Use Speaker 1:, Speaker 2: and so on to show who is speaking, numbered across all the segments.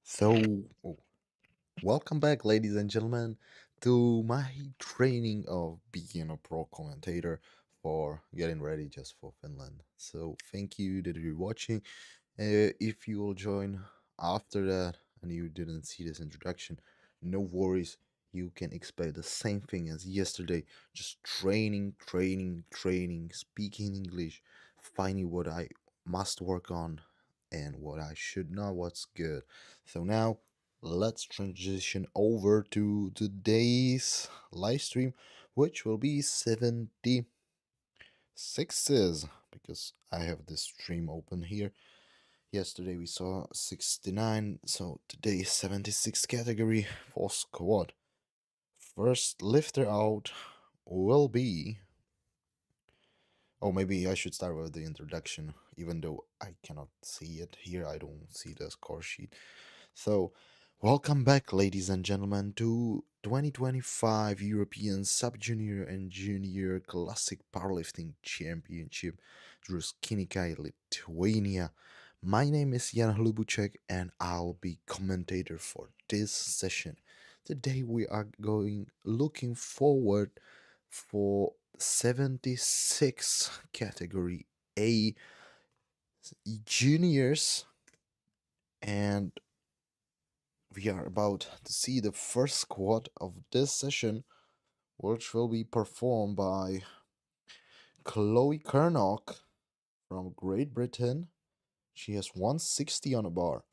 Speaker 1: So, welcome back, ladies and gentlemen, to my training of being a pro commentator for getting ready just for Finland. So, thank you that you're watching. If you will join after that and you didn't see this introduction, no worries. You can expect the same thing as yesterday. Just training, training, training, speaking English, finding what I must work on and what I should not, what's good. So now let's transition over to today's live stream, which will be 76s because I have this stream open here. Yesterday we saw 69, so today is 76 category for squad. First lifter out will be. Oh, maybe I should start with the introduction, even though I cannot see it here. I don't see the score sheet. So, welcome back, ladies and gentlemen, to 2025 European Sub Junior and Junior Classic Powerlifting Championship, Druskininkai, Lithuania. My name is Jan Hlubuček, and I'll be commentator for this session. Today we are looking forward for 76 category A juniors, and we are about to see the first squad of this session, which will be performed by Chloe Kernock from Great Britain. She has 160 on a bar.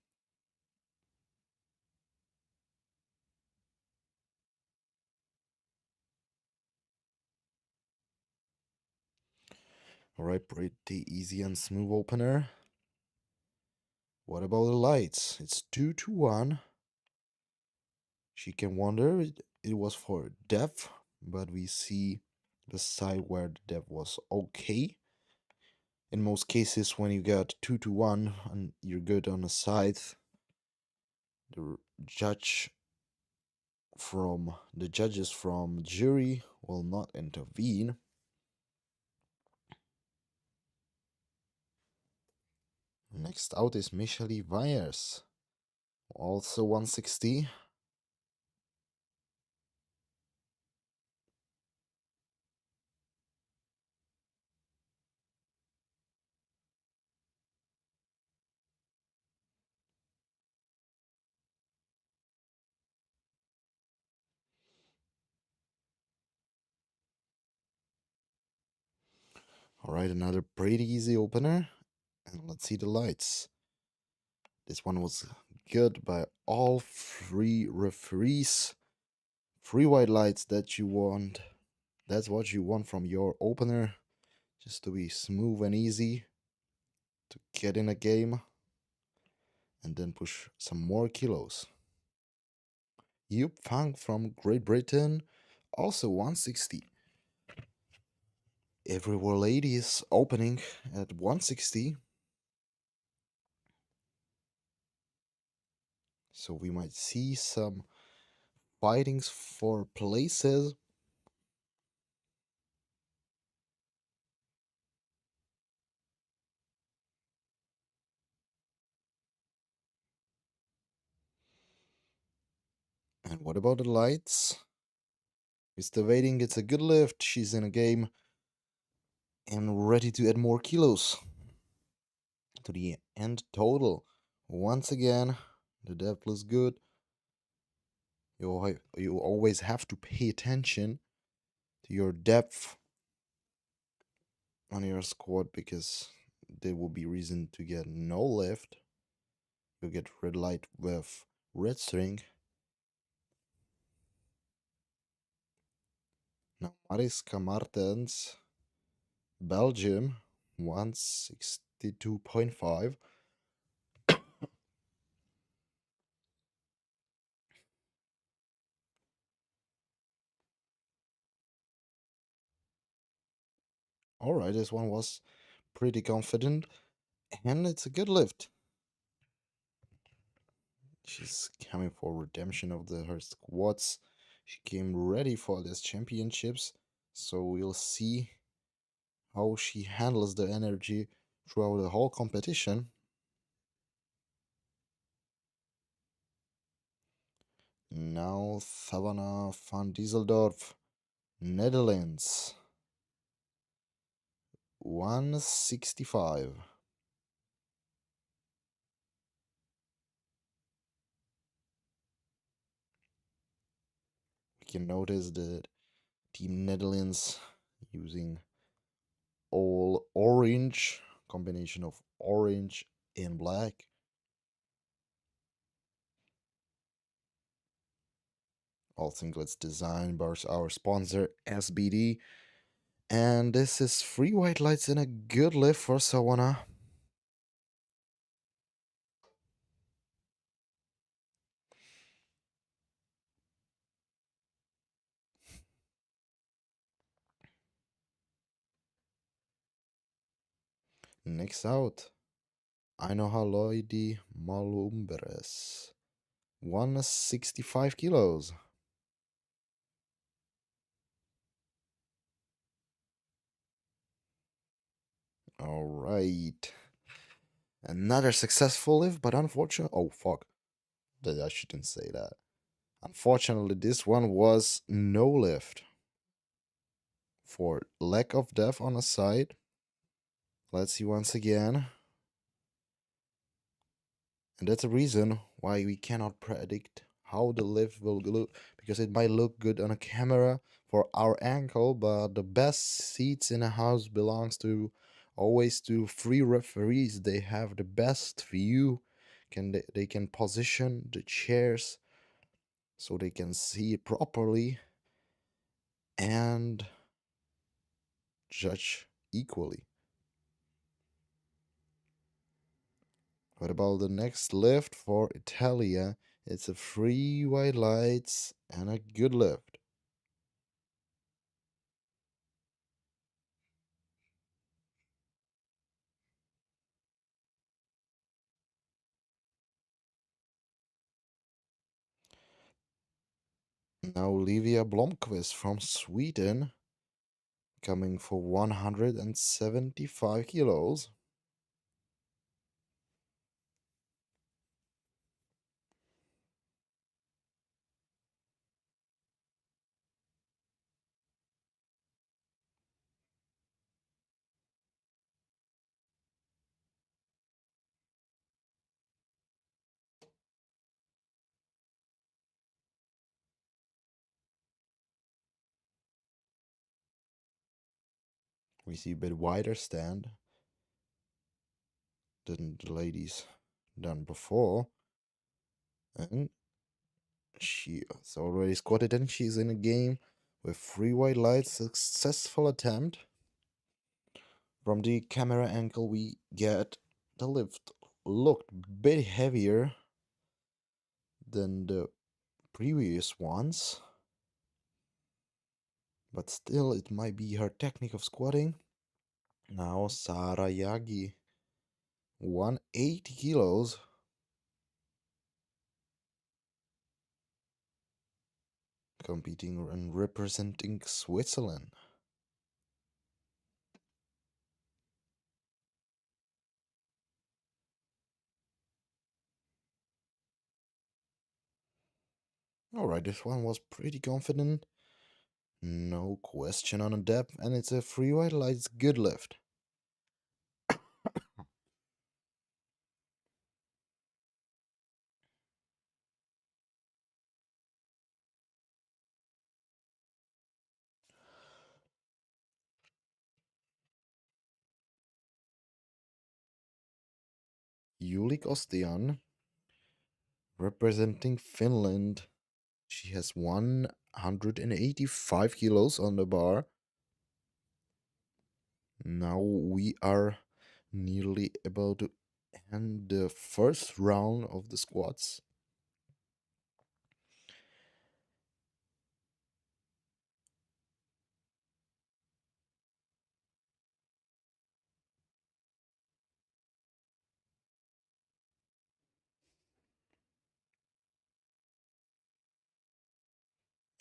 Speaker 1: Alright, pretty easy and smooth opener. What about the lights? It's 2 to 1. She can wonder it was for depth, but we see the side where the depth was okay. In most cases, when you get 2 to 1 and you're good on the side, the judges from jury will not intervene. Next out is Michele Vyers, also 160. Alright, another pretty easy opener. And let's see the lights. This one was good by all three referees. 3 white lights that you want. That's what you want from your opener. Just to be smooth and easy to get in a game and then push some more kilos. Yup Fang from Great Britain, also 160. Every War Lady is opening at 160. So we might see some fightings for places. And what about the lights? Mr. Waiting gets a good lift. She's in a game and ready to add more kilos to the end total. Once again, the depth looks good. You always have to pay attention to your depth on your squad because there will be reason to get no lift. You get red light with red string. Now Mariska Martens, Belgium, 162.5. Alright, this one was pretty confident, and it's a good lift. She's coming for redemption of her squads. She came ready for these championships, so we'll see how she handles the energy throughout the whole competition. Now Savannah van Dieseldorf, Netherlands. 165. We can notice that Team Netherlands using all orange, combination of orange and black. All singlets designed by our sponsor SBD. And this is three white lights and a good lift for Sawana. Next out, Ainohaloidi Malumbres. 165 kilos. All right. Another successful lift, but unfortunately, oh fuck, I shouldn't say that. Unfortunately, this one was no lift. For lack of depth on the side, let's see once again. And that's a reason why we cannot predict how the lift will look, because it might look good on a camera for our ankle, but the best seats in a house belongs to always to three referees. They have the best view. They can position the chairs so they can see it properly and judge equally. What about the next lift for Italia? It's a three white lights and a good lift. Now Olivia Blomqvist from Sweden, coming for 175 kilos. We see a bit wider stand than the ladies done before. And she's already squatted and she's in a game with three white lights. Successful attempt. From the camera angle, we get the lift looked a bit heavier than the previous ones, but still, it might be her technique of squatting. Now, Sara Yagi, 180 kilos. Competing and representing Switzerland. Alright, this one was pretty confident. No question on the depth, and it's a free white lights good lift. Julik Ostian, representing Finland. She has 185 kilos on the bar. Now we are nearly about to end the first round of the squats.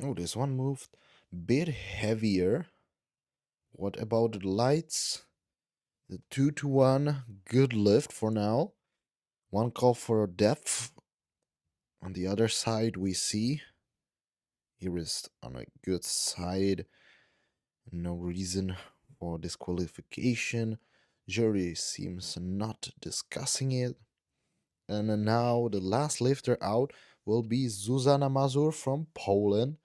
Speaker 1: Oh, this one moved a bit heavier. What about the lights? The 2-to-1, good lift for now. One call for depth. On the other side, we see Here is on a good side. No reason for disqualification. Jury seems not discussing it. And now the last lifter out will be Zuzana Mazur from Poland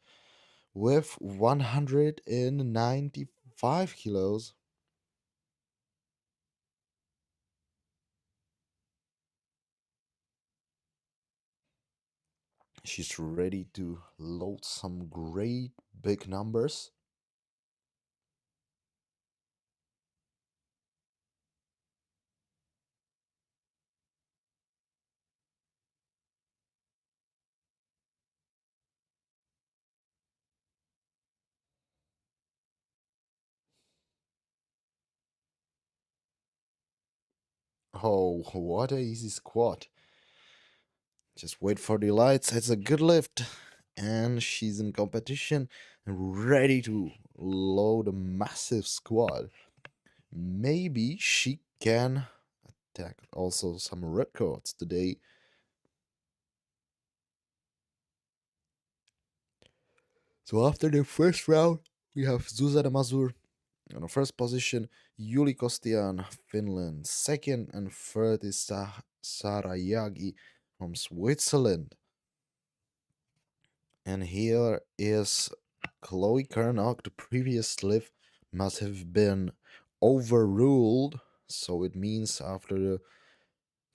Speaker 1: with 195 kilos. She's ready to load some great big numbers. Oh, what a easy squat. Just wait for the lights. It's a good lift. And she's in competition and ready to load a massive squat. Maybe she can attack also some records today. So after the first round, we have Zuzana Mazur on the first position, Yuli Kostian, Finland. Second and third is Sarayagi from Switzerland. And here is Chloe Kernock. The previous lift must have been overruled. So it means after the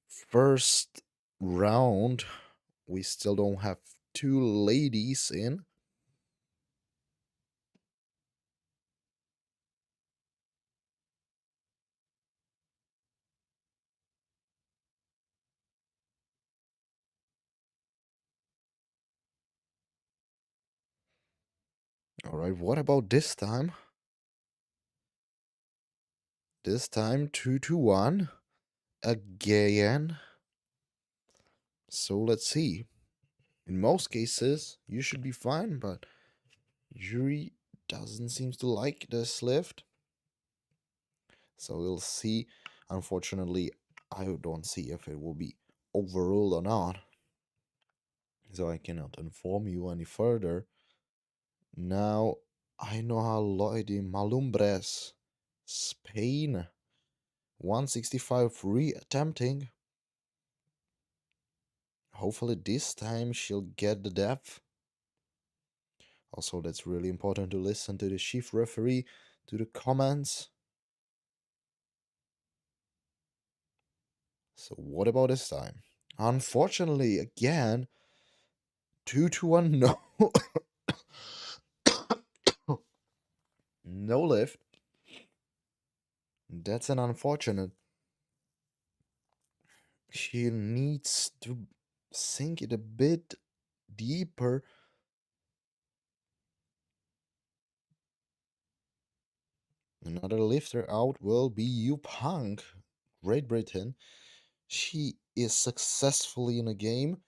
Speaker 1: first round, we still don't have two ladies in. All right, what about this time? This time 2-1 again. So let's see. In most cases, you should be fine, but jury doesn't seem to like this lift. So we'll see. Unfortunately, I don't see if it will be overruled or not. So I cannot inform you any further. Now, I know how Lloyd Malumbres, Spain, 165 re-attempting. Hopefully this time she'll get the depth. Also, that's really important to listen to the chief referee, to the comments. So what about this time? Unfortunately, again, 2-1, no. No lift. That's an unfortunate. She needs to sink it a bit deeper. Another lifter out will be Yu Punk, Great Britain. She is successfully in a game,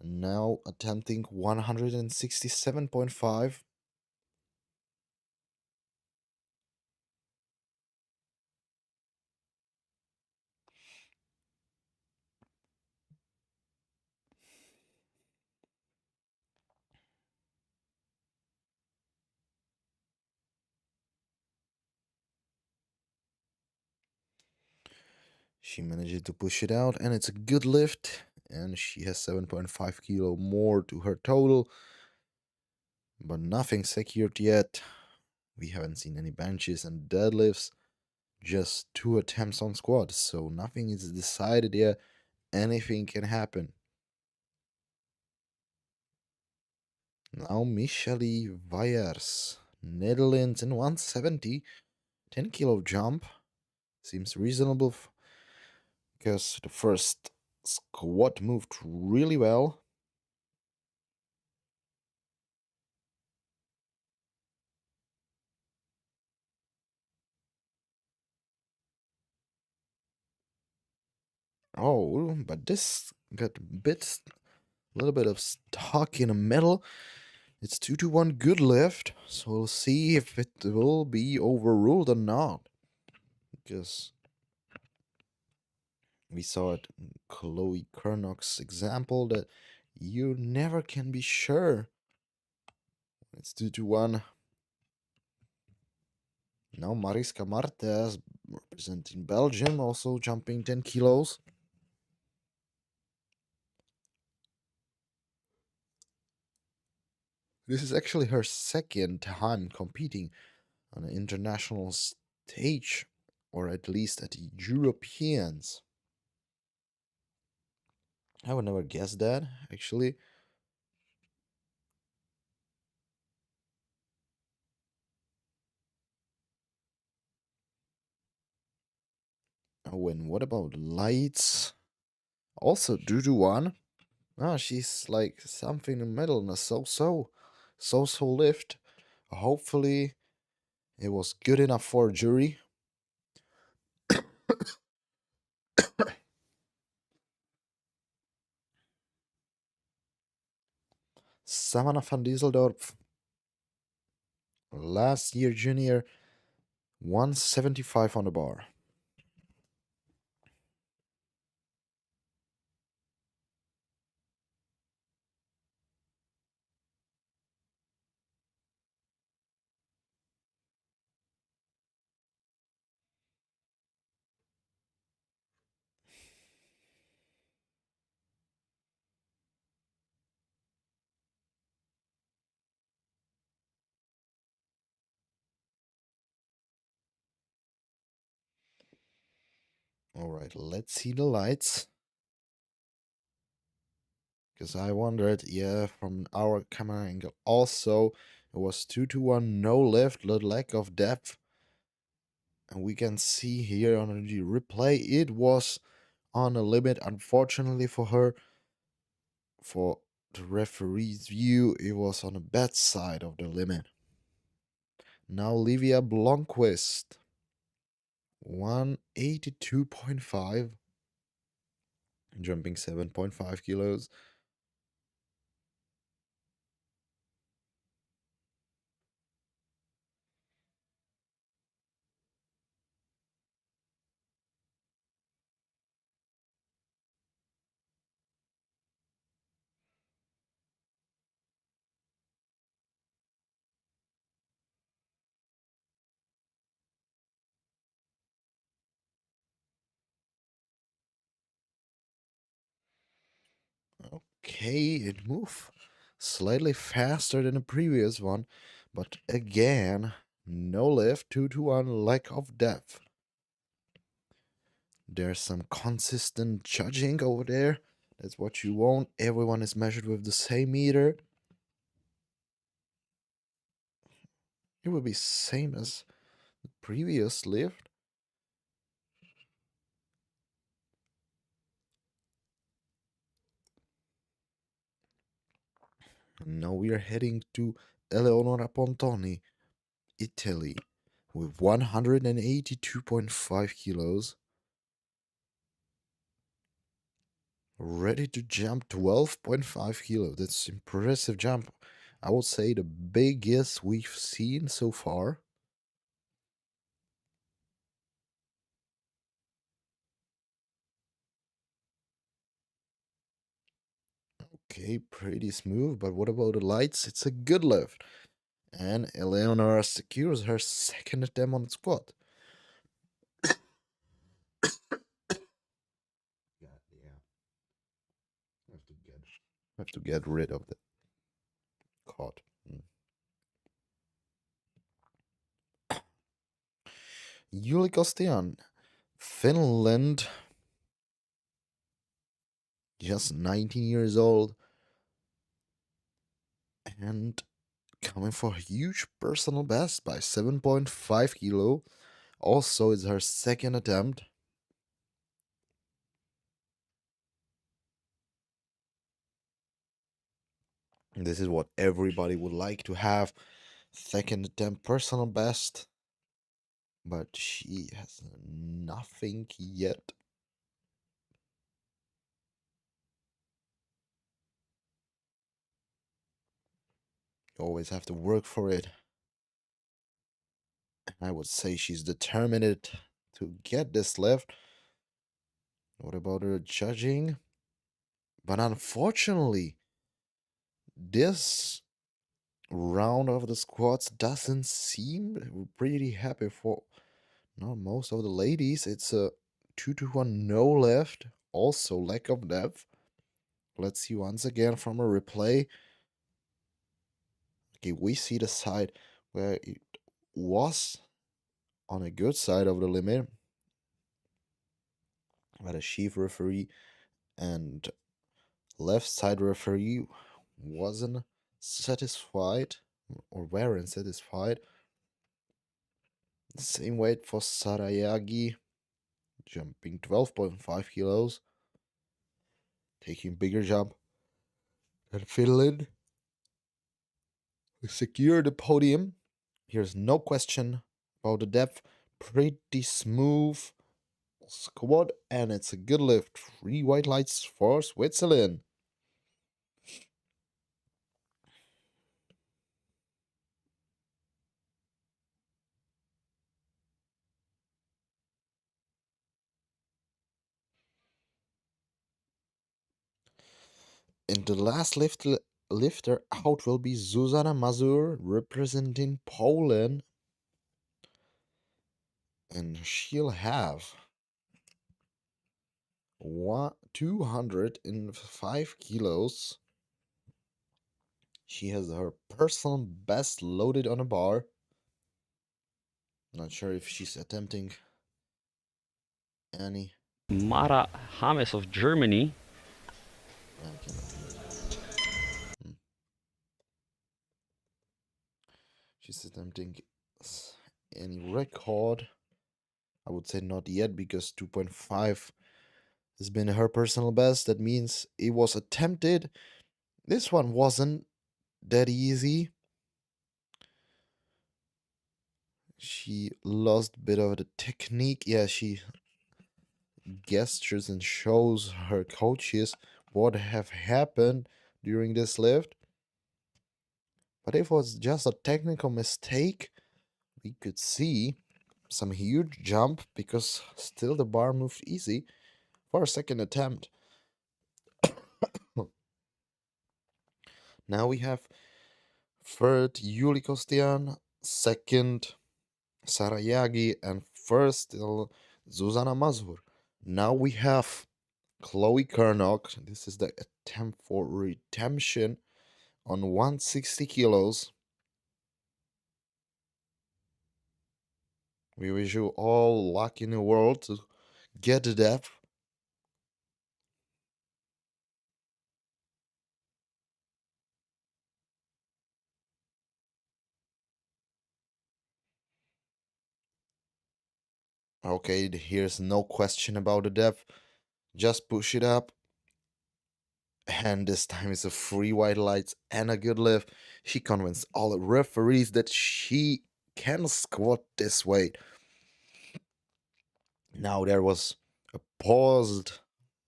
Speaker 1: now attempting 167.5. She managed to push it out, and it's a good lift. And she has 7.5 kilo more to her total, but nothing secured yet. We haven't seen any benches and deadlifts, just two attempts on squats, so nothing is decided yet. Anything can happen. Now, Michele Weyers, Netherlands in 170, 10 kilo jump. Seems reasonable because the first squat moved really well. Oh, but this got a little bit of stuck in the middle. It's 2-1 good lift, so we'll see if it will be overruled or not. Because we saw it in Chloe Kernock's example that you never can be sure. It's 2-1. Now Mariska Martes, representing Belgium, also jumping 10 kilos. This is actually her second time competing on an international stage, or at least at the Europeans. I would never guess that, actually. Oh, and what about lights? Also 2-1. Ah, she's like something in the middle in a so-so lift. Hopefully, it was good enough for a jury. Savannah van Dieseldorp, last year junior, 175 on the bar. All right, let's see the lights. Because I wondered, yeah, from our camera angle also, it was 2-1, no lift, the lack of depth. And we can see here on the replay, it was on a limit, unfortunately for her. For the referee's view, it was on the bad side of the limit. Now Livia Blomqvist, 182.5, jumping 7.5 kilos. Okay, it moved slightly faster than the previous one, but again, no lift, 2-1, lack of depth. There's some consistent judging over there. That's what you want. Everyone is measured with the same meter. It will be same as the previous lift. And now we are heading to Eleonora Pontoni, Italy, with 182.5 kilos. Ready to jump 12.5 kilos. That's impressive jump. I would say the biggest we've seen so far. Okay, pretty smooth, but what about the lights? It's a good lift. And Eleonora secures her second attempt on the squat. Yeah, yeah. Have to get rid of the cot. Yuli Kostian, Finland, just 19 years old, and coming for a huge personal best by 7.5 kilo. Also, it's her second attempt. This is what everybody would like to have. Second attempt personal best. But she has nothing yet. You always have to work for it. And I would say she's determined to get this lift. What about her judging? But unfortunately, this round of the squats doesn't seem pretty happy for not most of the ladies. It's a 2 to 1 no left, also lack of depth. Let's see once again from a replay. Okay, we see the side where it was on a good side of the limit, but a chief referee and left side referee wasn't satisfied or weren't satisfied. Same weight for Sarayagi, jumping 12.5 kilos, taking bigger jump than Finland. We secure the podium. Here's no question about the depth. Pretty smooth squat, and it's a good lift. 3 white lights for Switzerland. And the last lifter out will be Zuzana Mazur representing Poland. And she'll have 205 kilos. She has her personal best loaded on a bar. Not sure if she's attempting any.
Speaker 2: Mara Hames of Germany.
Speaker 1: I cannot hear it. Hmm. She's attempting any record. I would say not yet because 2.5 has been her personal best. That means it was attempted. This one wasn't that easy. She lost a bit of the technique. Yeah, she gestures and shows her coaches what have happened during this lift. But if it was just a technical mistake, we could see some huge jump because still the bar moved easy for a second attempt. Now we have third Yuli Kostian, second Sarayagi, and first still Zuzana Mazur. Now we have Chloe Kernok. This is the attempt for redemption on 160 kilos. We wish you all luck in the world to get the depth. Okay, here's no question about the depth. Just push it up. And this time it's a 3 white lights and a good lift. She convinced all the referees that she can squat this weight. Now there was a paused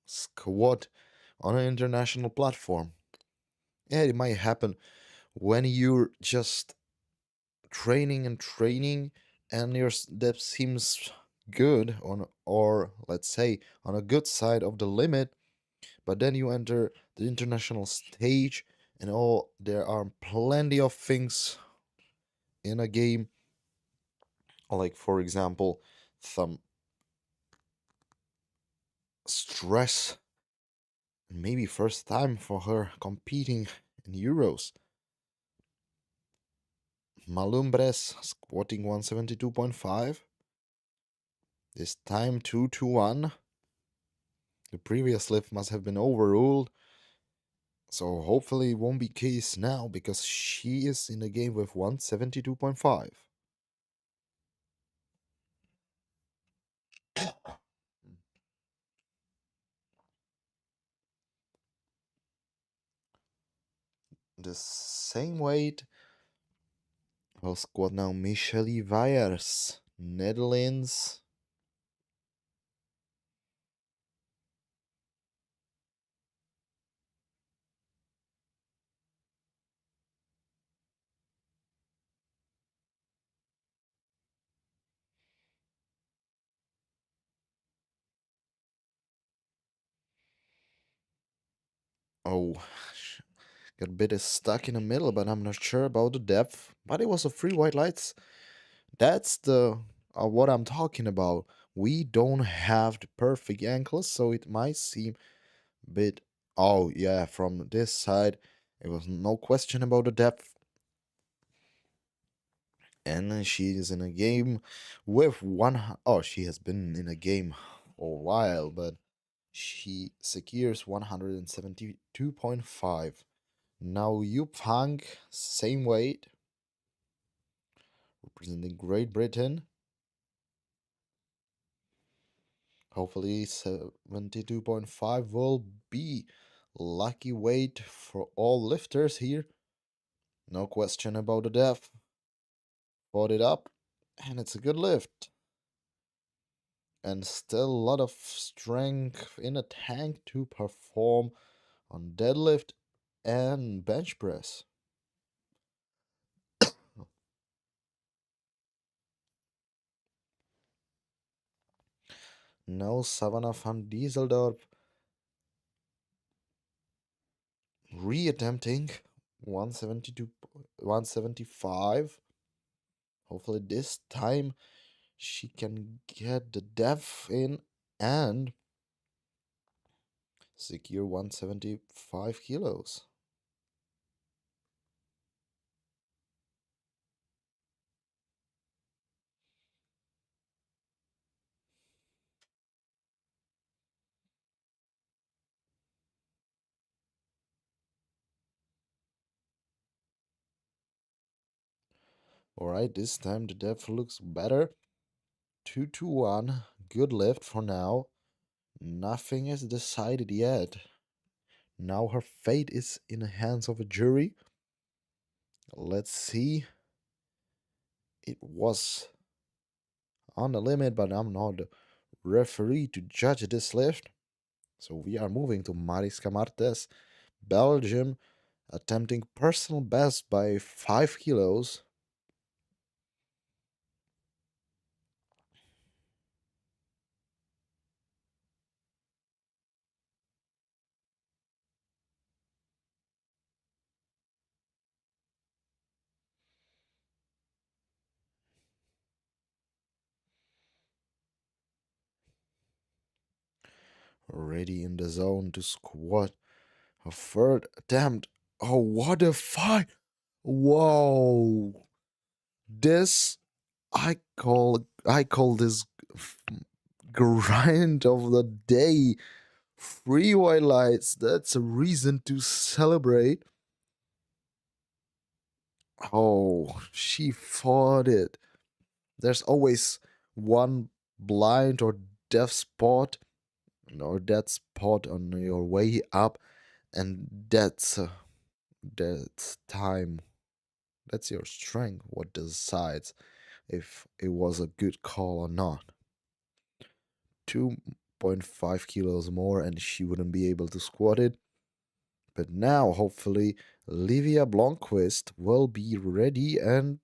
Speaker 1: squat on an international platform. Yeah, it might happen when you're just training and training and your depth seems good on, or let's say on a good side of the limit, but then you enter the international stage and all there are plenty of things in a game, like for example some stress, maybe first time for her competing in Euros. Malumbres squatting 172.5, this time 2 to 1. The previous lift must have been overruled, so hopefully it won't be case now because she is in the game with 172.5. The same weight will squat now Michelle Weyers, Netherlands. Oh, Got a bit stuck in the middle, but I'm not sure about the depth. But it was a free white lights. That's the what I'm talking about. We don't have the perfect angles, so it might seem a bit. Oh yeah, from this side, it was no question about the depth. And she is in a game with oh, she has been in a game for a while, but she secures 172.5. Now Yu Pang, same weight, representing Great Britain. Hopefully 72.5 will be lucky weight for all lifters here. No question about the depth. Brought it up, and it's a good lift. And still a lot of strength in a tank to perform on deadlift and bench press. Now Savannah van Dieseldorp reattempting 172, 175. Hopefully this time she can get the depth in and secure 175 kilos. Alright, this time the depth looks better. 2 to 1. Good lift for now. Nothing is decided yet. Now her fate is in the hands of a jury. Let's see. It was on the limit, but I'm not the referee to judge this lift. So we are moving to Mariska Martes, Belgium, attempting personal best by 5 kilos. Already in the zone to squat. A third attempt. Oh, what a fight! Whoa! This I call this grind of the day. Free white lights. That's a reason to celebrate. Oh, she fought it. There's always one blind or deaf spot or dead spot on your way up, and that's time. That's your strength. What decides if it was a good call or not. 2.5 kilos more, and she wouldn't be able to squat it. But now, hopefully, Livia Blomqvist will be ready and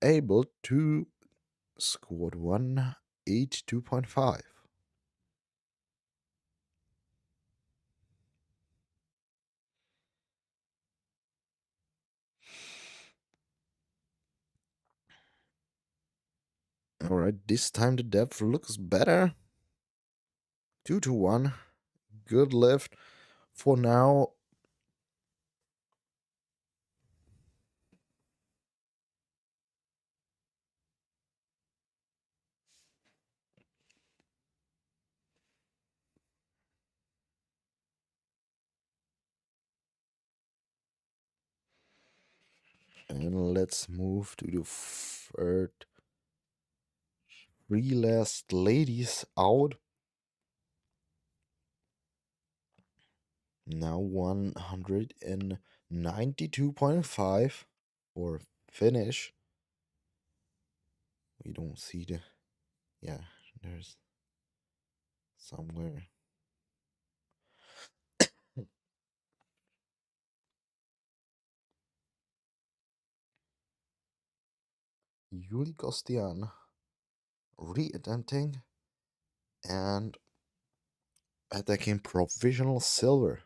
Speaker 1: able to squat 182.5. Alright, this time the depth looks better. 2 to 1. Good lift. For now, and let's move to the third three last ladies out. Now 192.5 for finish. We don't see the. Yeah, there's somewhere. Yuli Kostian reattempting and attacking provisional silver.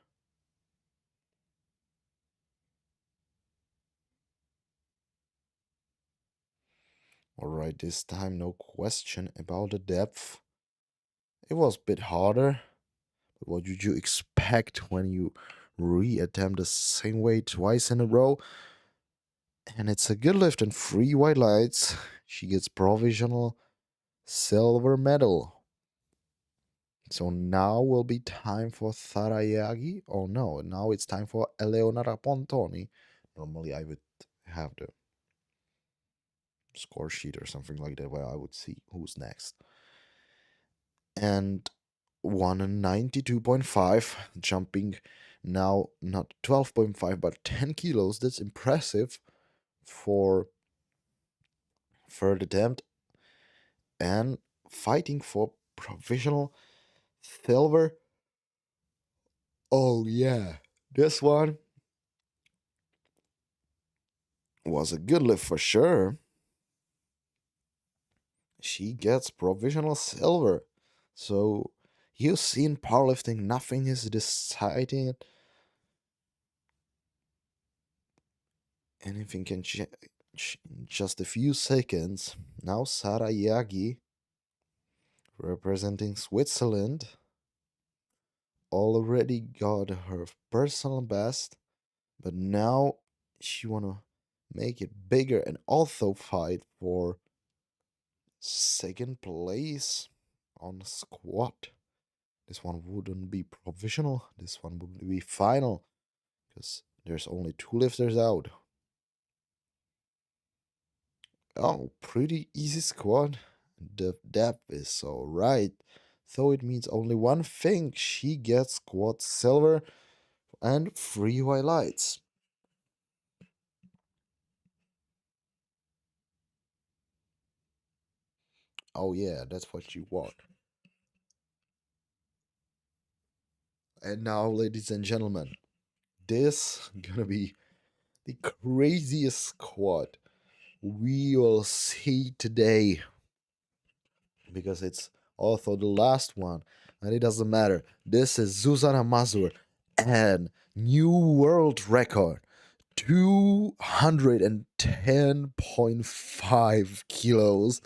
Speaker 1: Alright, this time no question about the depth. It was a bit harder, but what did you expect when you reattempt the same way twice in a row? And it's a good lift and 3 white lights. She gets provisional silver medal. So now will be time for Sarayagi. Oh no, now it's time for Eleonora Pontoni. Normally I would have the score sheet or something like that where I would see who's next. And 192.5, jumping now not 12.5 but 10 kilos. That's impressive for third attempt and fighting for provisional silver. Oh yeah, this one was a good lift for sure. She gets provisional silver. So you see in powerlifting, nothing is deciding. Anything can change in just a few seconds. Now Sara Yagi, representing Switzerland, already got her personal best, but now she wanna make it bigger and also fight for second place on squat. This one wouldn't be provisional, this one would be final, because there's only 2 lifters out. Oh, pretty easy squat. The depth is so right. So it means only one thing. She gets squat silver and 3 white lights. Oh yeah, that's what you want. And now, ladies and gentlemen, this gonna be the craziest squat we will see today, because it's also the last one, and it doesn't matter. This is Zuzana Mazur and new world record 210.5 kilos,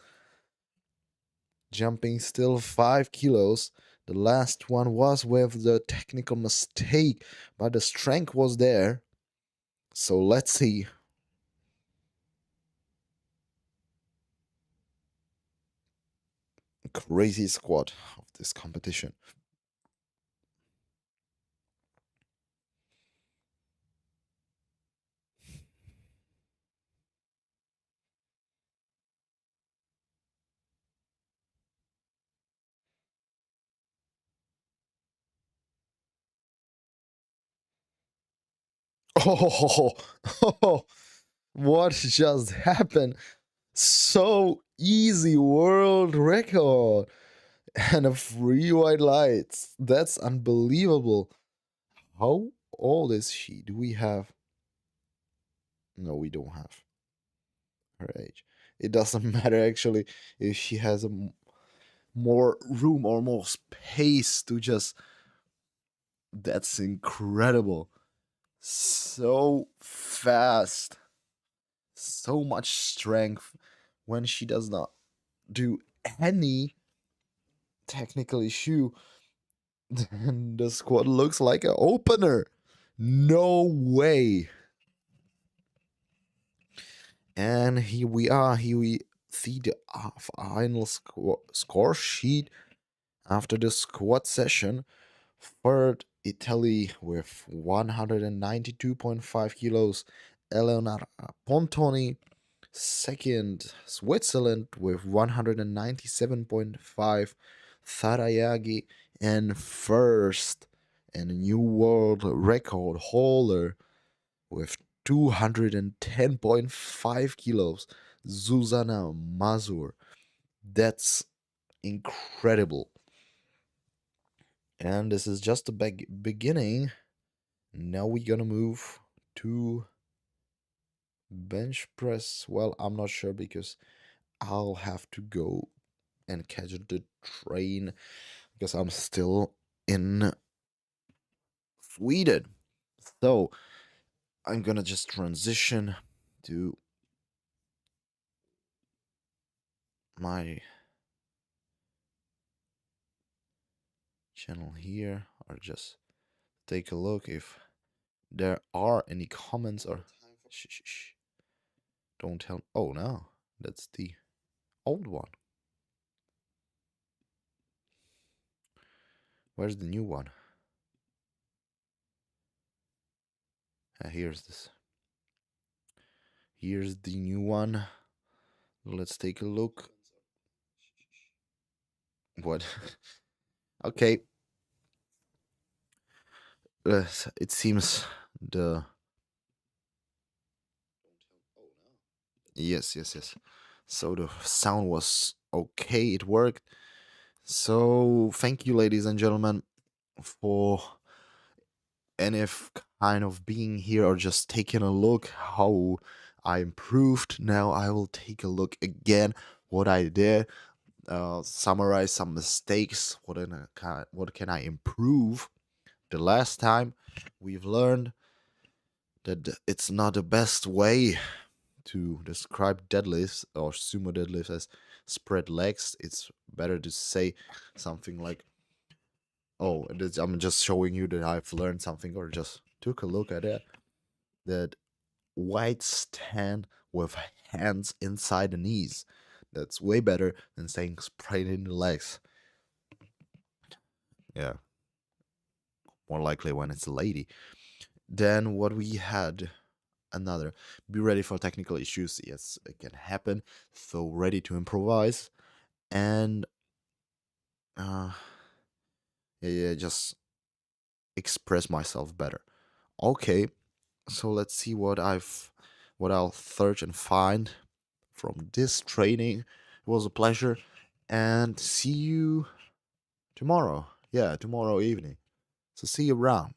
Speaker 1: jumping still 5 kilos. The last one was with the technical mistake, but the strength was there. So let's see. Crazy squat of this competition. Oh, oh, what just happened? So easy world record and a 3 white lights. That's unbelievable. How old is she? Do we have? No, we don't have her age. It doesn't matter actually if she has more room or more space to just. That's incredible. So fast. So much strength when she does not do any technical issue. Then the squad looks like an opener. No way. And here we are. Here we see the final score sheet after the squad session. Third, Italy with 192.5 kilos, Eleonora Pontoni. Second, Switzerland with 197.5, Sarayagi. And first, and a new world record holder with 210.5 kilos, Zuzana Mazur. That's incredible. And this is just the beginning. Now we're gonna move to bench press. Well, I'm not sure because I'll have to go and catch the train because I'm still in Sweden. So I'm gonna just transition to my channel here, or just take a look if there are any comments or shh, shh, shh. Don't tell. Oh no, that's the old one. Where's the new one? Here's this. Here's the new one. Let's take a look. What? Okay. It seems the yes, yes, yes. So the sound was okay. It worked. So thank you, ladies and gentlemen, for any kind of being here or just taking a look how I improved. Now I will take a look again what I did, summarize some mistakes. What can I improve? The last time we've learned that it's not the best way to describe deadlifts or sumo deadlifts as spread legs. It's better to say something like, "Oh, I'm just showing you that I've learned something or just took a look at it." That wide stand with hands inside the knees. That's way better than saying spreading the legs. Yeah, more likely when it's a lady. Then what we had another, be ready for technical issues. Yes, it can happen. So ready to improvise and uh yeah, just express myself better. Okay, so let's see what I'll search and find from this training. It was a pleasure and see you tomorrow. Yeah, tomorrow evening. So see you around.